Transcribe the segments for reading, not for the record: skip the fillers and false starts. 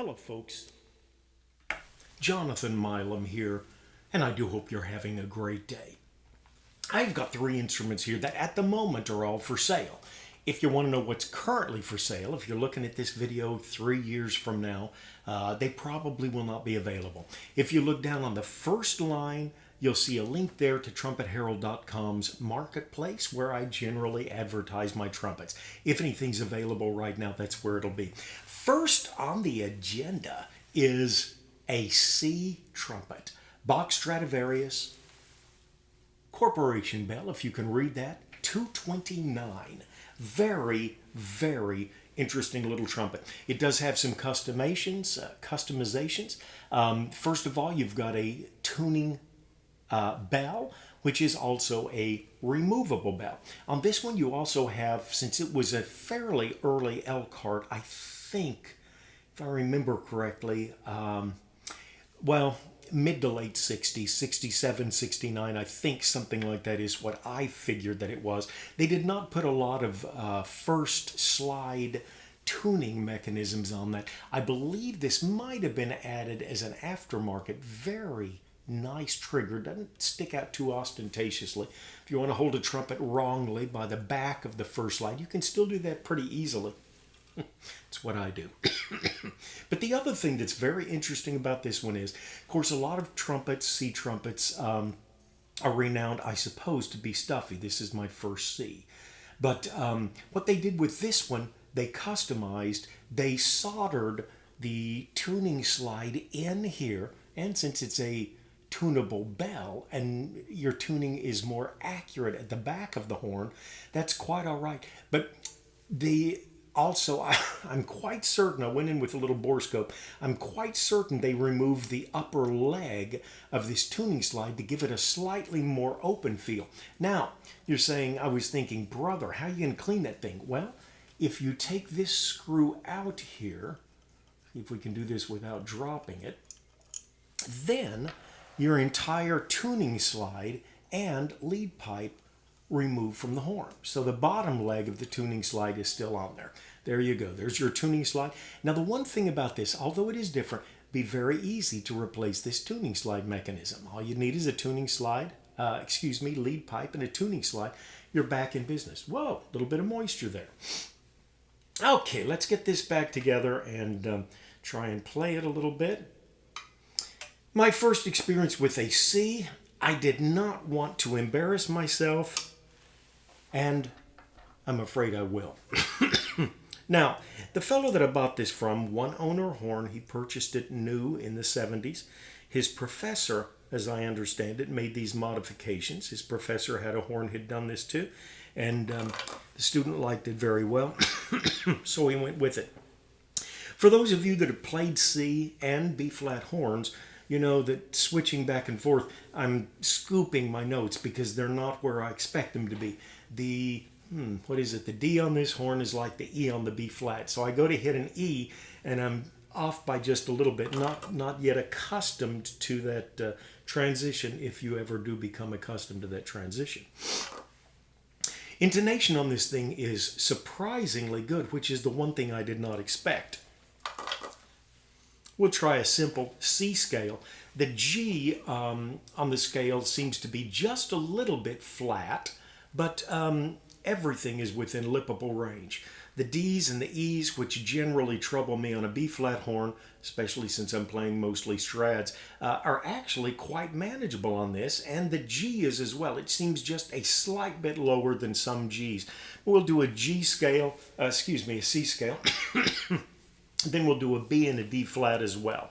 Hello, folks. Jonathan Milam here, and I do hope you're having a great day. I've got three instruments here that at the moment are all for sale. If you want to know what's currently for sale, if you're looking at this video 3 years from now, they probably will not be available. If you look down on the first line, you'll see a link there to TrumpetHerald.com's marketplace where I generally advertise my trumpets. If anything's available right now, that's where it'll be. First on the agenda is a C trumpet. Bach Stradivarius Corporation Bell, if you can read that, 229. Very, very interesting little trumpet. It does have some customizations. First of all, you've got a tuning bell, which is also a removable bell. On this one, you also have, since it was a fairly early Elkhart, I think, if I remember correctly, mid to late 60s, 67, 69, I think something like that is what I figured that it was. They did not put a lot of first slide tuning mechanisms on that. I believe this might have been added as an aftermarket. Very nice trigger. Doesn't stick out too ostentatiously. If you want to hold a trumpet wrongly by the back of the first slide, you can still do that pretty easily. That's what I do. But the other thing that's very interesting about this one is, of course, a lot of trumpets, C trumpets, are renowned, I suppose, to be stuffy. This is my first C. But what they did with this one, they customized, they soldered the tuning slide in here, and since it's a tunable bell and your tuning is more accurate at the back of the horn, that's quite all right. But also, I'm quite certain, I went in with a little borescope, I'm quite certain they removed the upper leg of this tuning slide to give it a slightly more open feel. Now, you're saying, I was thinking, brother, how are you going to clean that thing? Well, if you take this screw out here, see if we can do this without dropping it, then your entire tuning slide and lead pipe removed from the horn. So the bottom leg of the tuning slide is still on there. There you go. There's your tuning slide. Now the one thing about this, although it is different, be very easy to replace this tuning slide mechanism. All you need is a tuning slide, lead pipe and a tuning slide. You're back in business. Whoa, a little bit of moisture there. Okay, let's get this back together and try and play it a little bit. My first experience with a C, I did not want to embarrass myself, and I'm afraid I will. Now, the fellow that I bought this from, one owner horn, he purchased it new in the 70s. His professor, as I understand it, made these modifications. His professor had a horn he'd done this too, and the student liked it very well, so he went with it. For those of you that have played C and B-flat horns, you know that switching back and forth, I'm scooping my notes because they're not where I expect them to be. The the D on this horn is like the E on the B flat. So I go to hit an E and I'm off by just a little bit, not yet accustomed to that transition, if you ever do become accustomed to that transition. Intonation on this thing is surprisingly good, which is the one thing I did not expect. We'll try a simple C scale. The G on the scale seems to be just a little bit flat, but everything is within lippable range. The D's and the E's, which generally trouble me on a B-flat horn, especially since I'm playing mostly Strads, are actually quite manageable on this, and the G is as well. It seems just a slight bit lower than some G's. We'll do a C scale. Then we'll do a B and a D flat as well.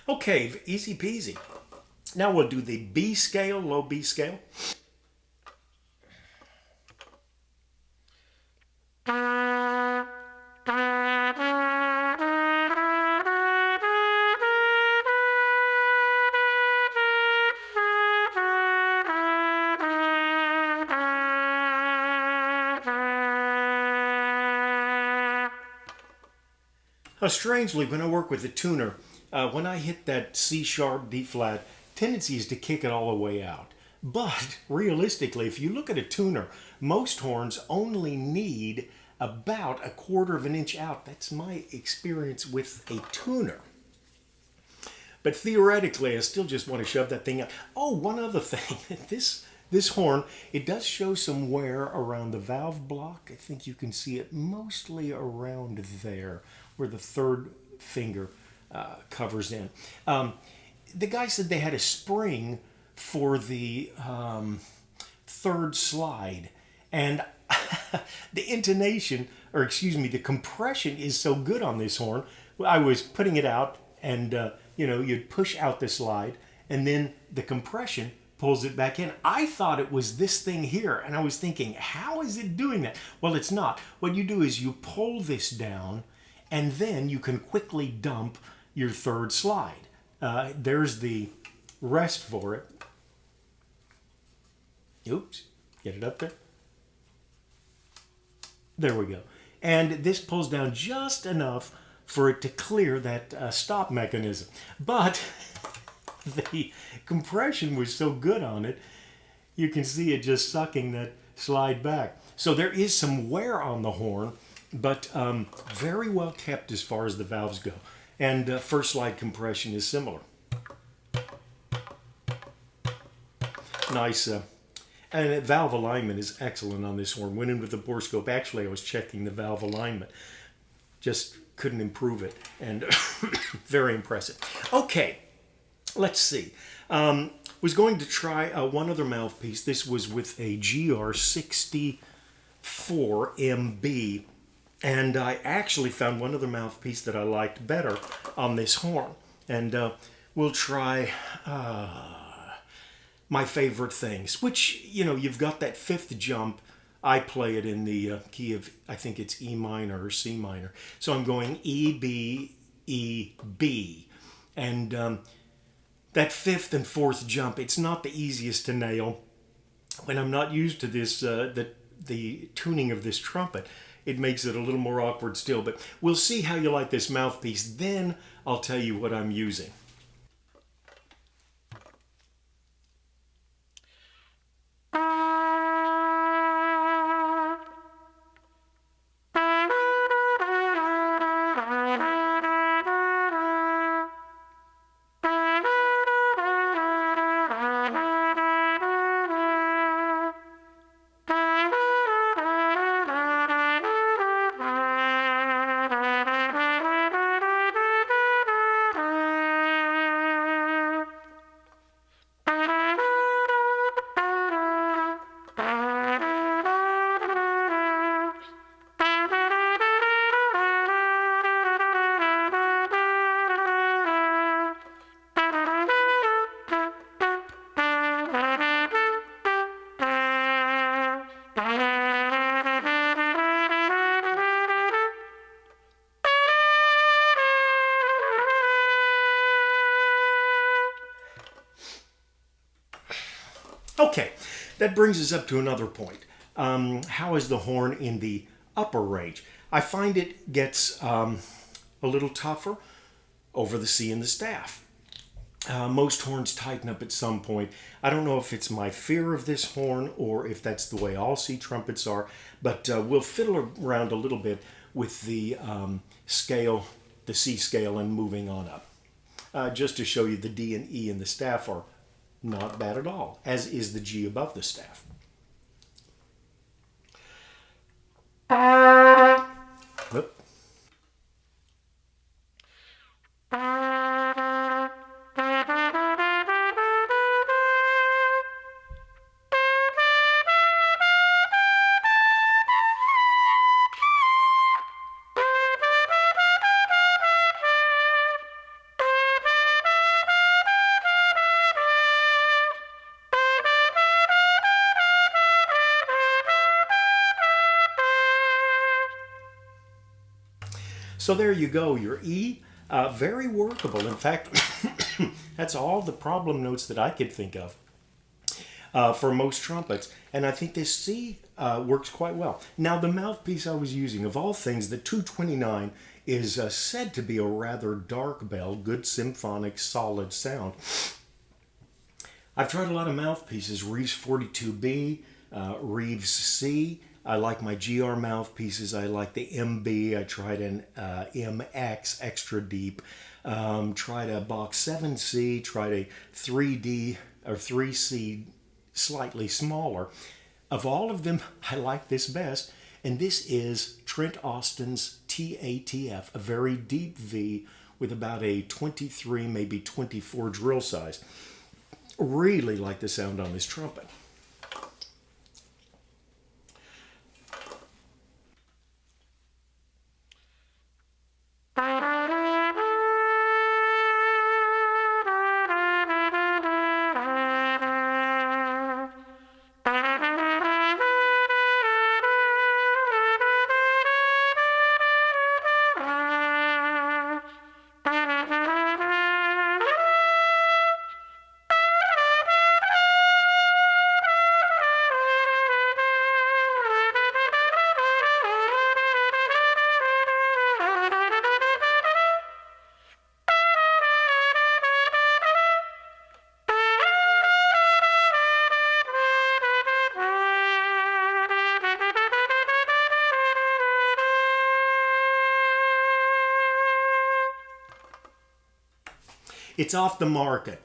Okay, easy peasy. Now we'll do the B scale, low B scale. Strangely, when I work with a tuner, when I hit that C sharp, D flat, tendency is to kick it all the way out. But realistically, if you look at a tuner, most horns only need about 1/4 of an inch out. That's my experience with a tuner. But theoretically, I still just want to shove that thing out. Oh, one other thing. This horn, it does show some wear around the valve block. I think you can see it mostly around there, where the third finger covers in. The guy said they had a spring for the third slide, and the intonation, or excuse me, the compression is so good on this horn. I was putting it out, and you'd push out the slide, and then the compression pulls it back in. I thought it was this thing here, and I was thinking, how is it doing that? Well, it's not. What you do is you pull this down, and then you can quickly dump your third slide. There's the rest for it. Oops, get it up there. There we go. And this pulls down just enough for it to clear that stop mechanism. But the compression was so good on it, you can see it just sucking that slide back. So there is some wear on the horn, but very well kept as far as the valves go. And first slide compression is similar. Nice. And valve alignment is excellent on this horn. Went in with the borescope. Actually, I was checking the valve alignment. Just couldn't improve it. And very impressive. Okay, let's see. Was going to try one other mouthpiece. This was with a GR-34M. And I actually found one other mouthpiece that I liked better on this horn. And we'll try my favorite things, which, you've got that fifth jump. I play it in the key of, I think it's E minor or C minor. So I'm going E, B, E, B. And that fifth and fourth jump, it's not the easiest to nail. When I'm not used to this, the tuning of this trumpet, it makes it a little more awkward still. But we'll see how you like this mouthpiece. Then I'll tell you what I'm using. Okay, that brings us up to another point. How is the horn in the upper range? I find it gets a little tougher over the C and the staff. Most horns tighten up at some point. I don't know if it's my fear of this horn or if that's the way all C trumpets are, but we'll fiddle around a little bit with the scale, the C scale, and moving on up. Just to show you, the D and E in the staff are not bad at all, as is the G above the staff. Whoop. So there you go, your E, very workable. In fact, that's all the problem notes that I could think of for most trumpets. And I think this C works quite well. Now, the mouthpiece I was using, of all things, the 229, is said to be a rather dark bell, good symphonic, solid sound. I've tried a lot of mouthpieces, Reeves 42B, Reeves C. I like my GR mouthpieces. I like the MB. I tried an MX, extra deep. Tried a Bach 7C, tried a 3D or 3C, slightly smaller. Of all of them, I like this best, and this is Trent Austin's TATF, a very deep V with about a 23, maybe 24 drill size. Really like the sound on this trumpet. It's off the market.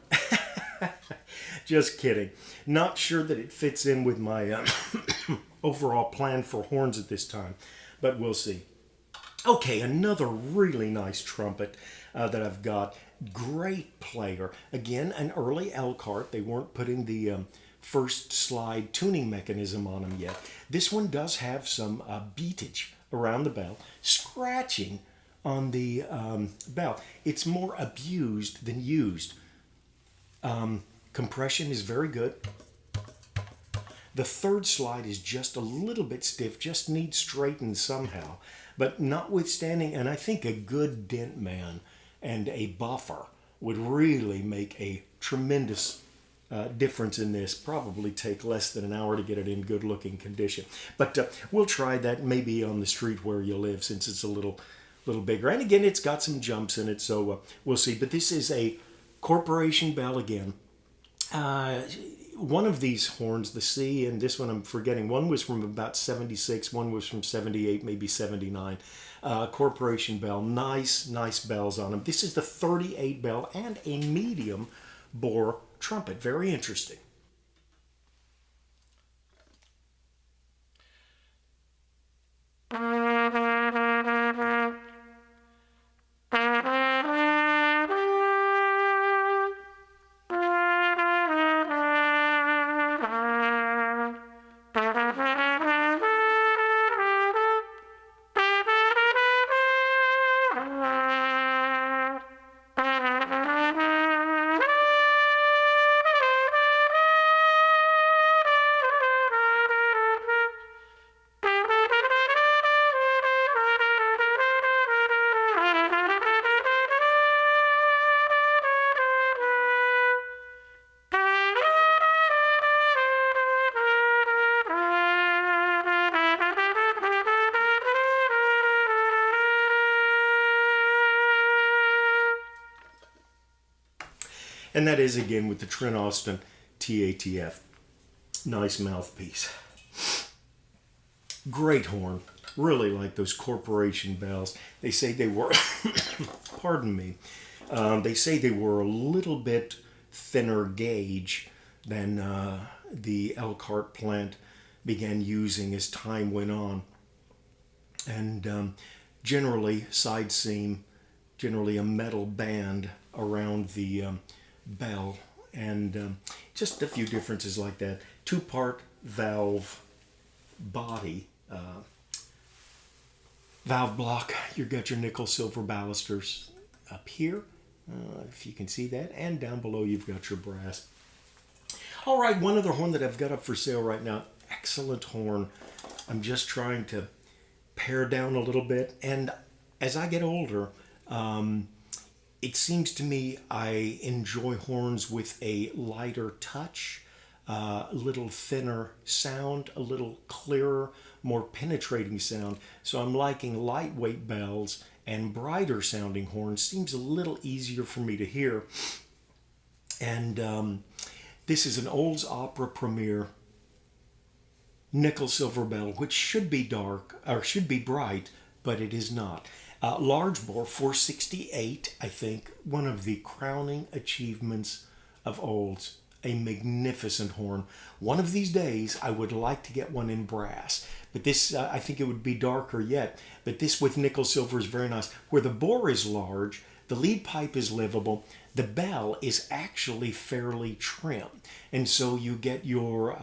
Just kidding. Not sure that it fits in with my overall plan for horns at this time, but we'll see. Okay, another really nice trumpet that I've got. Great player. Again, an early Elkhart. They weren't putting the first slide tuning mechanism on them yet. This one does have some beatage around the bell, scratching on the bell. It's more abused than used. Compression is very good. The third slide is just a little bit stiff, just needs straightened somehow. But notwithstanding, and I think a good dent man and a buffer would really make a tremendous difference in this. Probably take less than an hour to get it in good looking condition. But we'll try that maybe on the street where you live, since it's a little bigger. And again, it's got some jumps in it, so we'll see. But this is a Corporation bell again. One of these horns, the C, and this one I'm forgetting, one was from about 76, one was from 78, maybe 79. Corporation bell, nice bells on them. This is the 38 bell and a medium bore trumpet. Very interesting. And that is again with the Trent Austin TATF. Nice mouthpiece. Great horn. Really like those Corporation bells. They say they were, pardon me, they say they were a little bit thinner gauge than the Elkhart plant began using as time went on. And generally side seam, generally a metal band around the bell, and just a few differences like that. Two-part valve body, valve block. You've got your nickel silver balusters up here, if you can see that, and down below you've got your brass. All right, one other horn that I've got up for sale right now. Excellent horn. I'm just trying to pare down a little bit, and as I get older, it seems to me I enjoy horns with a lighter touch, a little thinner sound, a little clearer, more penetrating sound. So I'm liking lightweight bells and brighter sounding horn seems a little easier for me to hear. And this is an Olds Opera Premier nickel silver bell, which should be dark, or should be bright, but it is not. Large bore, 468, I think, one of the crowning achievements of Olds. A magnificent horn. One of these days, I would like to get one in brass. But this, I think it would be darker yet. But this with nickel silver is very nice. Where the bore is large, the lead pipe is livable, the bell is actually fairly trim. And so you get your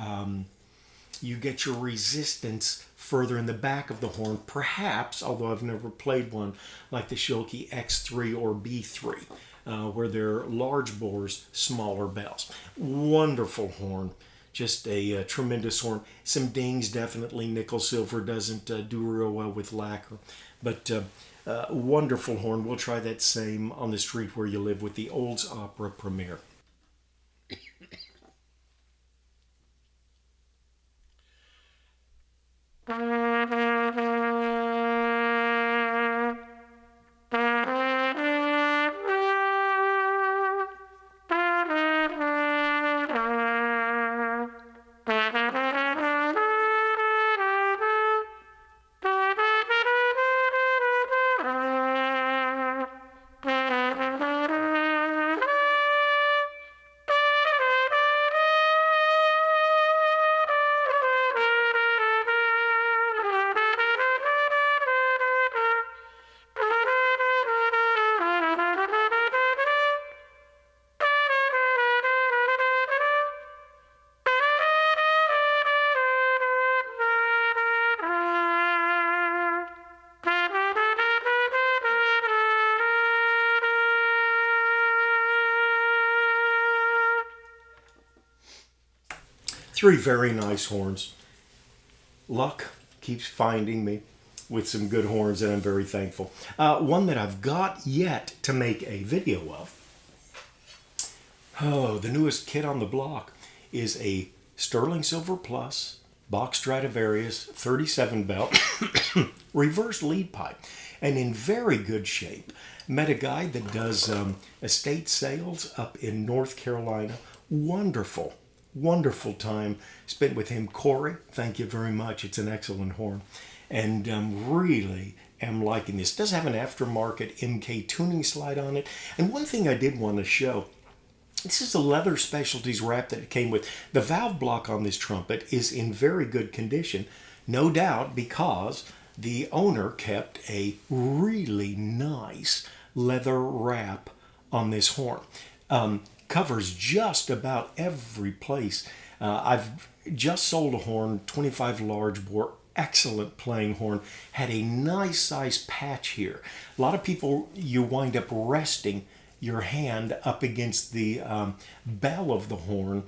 resistance further in the back of the horn, perhaps, although I've never played one, like the Schilke X3 or B3, where they're large bores, smaller bells. Wonderful horn, just a tremendous horn. Some dings, definitely nickel silver doesn't do real well with lacquer, but wonderful horn. We'll try that same on the street where you live with the Olds Opera Premier. Three very nice horns. Luck keeps finding me with some good horns, and I'm very thankful. One that I've got yet to make a video of, the newest kid on the block, is a sterling silver plus Bach Stradivarius 37 bell reverse lead pipe, and in very good shape. Met a guy that does estate sales up in North Carolina. Wonderful time spent with him. Corey, thank you very much. It's an excellent horn. And really am liking this. It does have an aftermarket MK tuning slide on it. And one thing I did want to show, this is a leather specialties wrap that it came with. The valve block on this trumpet is in very good condition, no doubt because the owner kept a really nice leather wrap on this horn. Covers just about every place. I've just sold a horn, 25 large bore, excellent playing horn, had a nice size patch here. A lot of people, you wind up resting your hand up against the bell of the horn,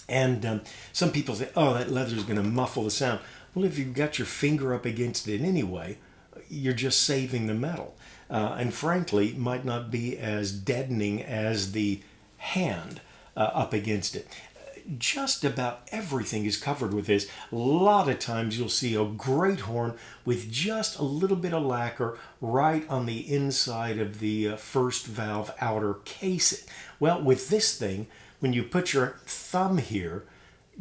and some people say, oh, that leather is going to muffle the sound. Well, if you've got your finger up against it anyway, you're just saving the metal. And frankly, might not be as deadening as the hand up against it. Just about everything is covered with this. A lot of times you'll see a great horn with just a little bit of lacquer right on the inside of the first valve outer casing. Well, with this thing, when you put your thumb here,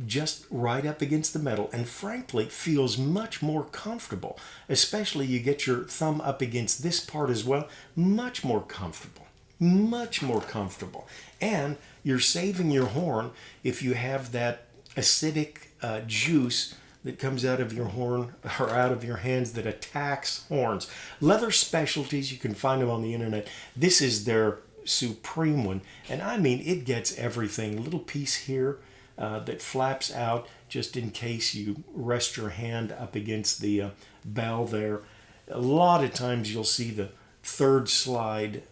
just right up against the metal, and frankly feels much more comfortable. Especially you get your thumb up against this part as well, much more comfortable. Much more comfortable. And you're saving your horn if you have that acidic juice that comes out of your horn or out of your hands that attacks horns. Leather Specialties, you can find them on the internet. This is their supreme one. And I mean, it gets everything. A little piece here that flaps out just in case you rest your hand up against the bell there. A lot of times you'll see the third slide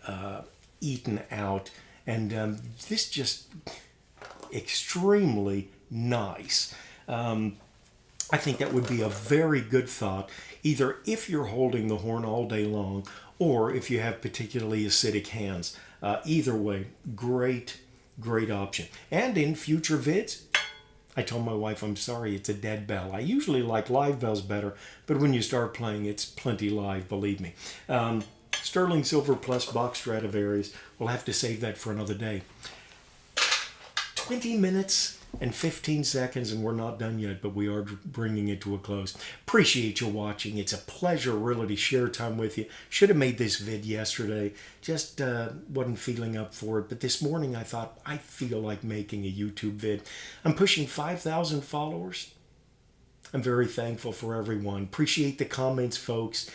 eaten out, and this just extremely nice. I think that would be a very good thought, either if you're holding the horn all day long or if you have particularly acidic hands. Either way, great option. And in future vids, I told my wife, I'm sorry, it's a dead bell. I usually like live bells better, but when you start playing, it's plenty live, believe me. Sterling silver plus Bach Stradivarius. We'll have to save that for another day. 20 minutes and 15 seconds, and we're not done yet, but we are bringing it to a close. Appreciate you watching. It's a pleasure really to share time with you. Should have made this vid yesterday. Just wasn't feeling up for it. But this morning I thought, I feel like making a YouTube vid. I'm pushing 5,000 followers. I'm very thankful for everyone. Appreciate the comments, folks.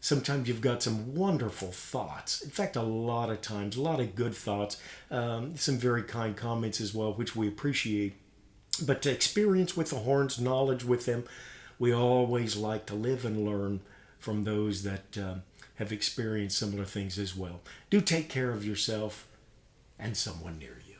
Sometimes you've got some wonderful thoughts. In fact, a lot of times, a lot of good thoughts. Some very kind comments as well, which we appreciate. But experience with the horns, knowledge with them, we always like to live and learn from those that have experienced similar things as well. Do take care of yourself and someone near you.